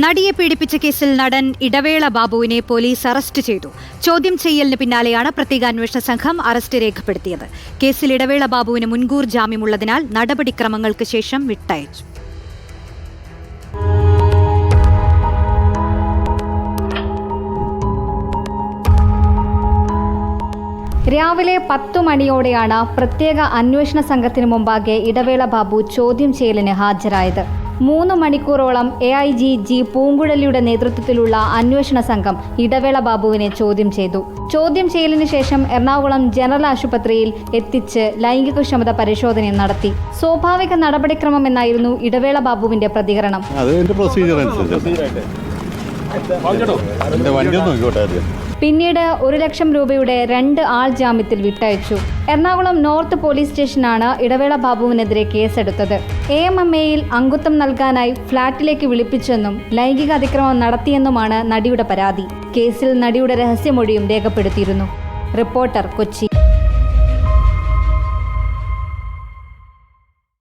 നടിയെ പീഡിപ്പിച്ച കേസിൽ നടൻ ഇടവേള ബാബുവിനെ പോലീസ് അറസ്റ്റ് ചെയ്തു. ചോദ്യം ചെയ്യലിന് പിന്നാലെയാണ് പ്രത്യേക അന്വേഷണ സംഘം അറസ്റ്റ് രേഖപ്പെടുത്തിയത്. കേസിൽ ഇടവേള ബാബുവിന് മുൻകൂർ ജാമ്യമുള്ളതിനാൽ നടപടിക്രമങ്ങൾക്ക് ശേഷം വിട്ടയച്ചു. രാവിലെ 10 മണിയോടെയാണ് പ്രത്യേക അന്വേഷണ സംഘത്തിന് മുമ്പാകെ ഇടവേള ബാബു ചോദ്യം ചെയ്യലിന് ഹാജരായത്. 3 മണിക്കൂറോളം AIG G പൂങ്കുഴലിയുടെ നേതൃത്വത്തിലുള്ള അന്വേഷണ സംഘം ഇടവേള ബാബുവിനെ ചോദ്യം ചെയ്തു. ചോദ്യം ചെയ്യലിന് ശേഷം എറണാകുളം ജനറൽ ആശുപത്രിയിൽ എത്തിച്ച് ലൈംഗികക്ഷമത പരിശോധന നടത്തി. സ്വാഭാവിക നടപടിക്രമം എന്നായിരുന്നു ഇടവേള ബാബുവിന്റെ പ്രതികരണം. പിന്നീട് 1 ലക്ഷം രൂപയുടെ 2 ആൾ ജാമ്യത്തിൽ വിട്ടയച്ചു. എറണാകുളം നോർത്ത് പോലീസ് സ്റ്റേഷനാണ് ഇടവേള ബാബുവിനെതിരെ കേസെടുത്തത്. AMMAയിൽ അംഗത്വം നൽകാനായി ഫ്ളാറ്റിലേക്ക് വിളിപ്പിച്ചെന്നും ലൈംഗിക അതിക്രമം നടത്തിയെന്നുമാണ് നടിയുടെ പരാതി. കേസിൽ നടിയുടെ രഹസ്യമൊഴിയും രേഖപ്പെടുത്തിയിരുന്നു. റിപ്പോർട്ടർ, കൊച്ചി.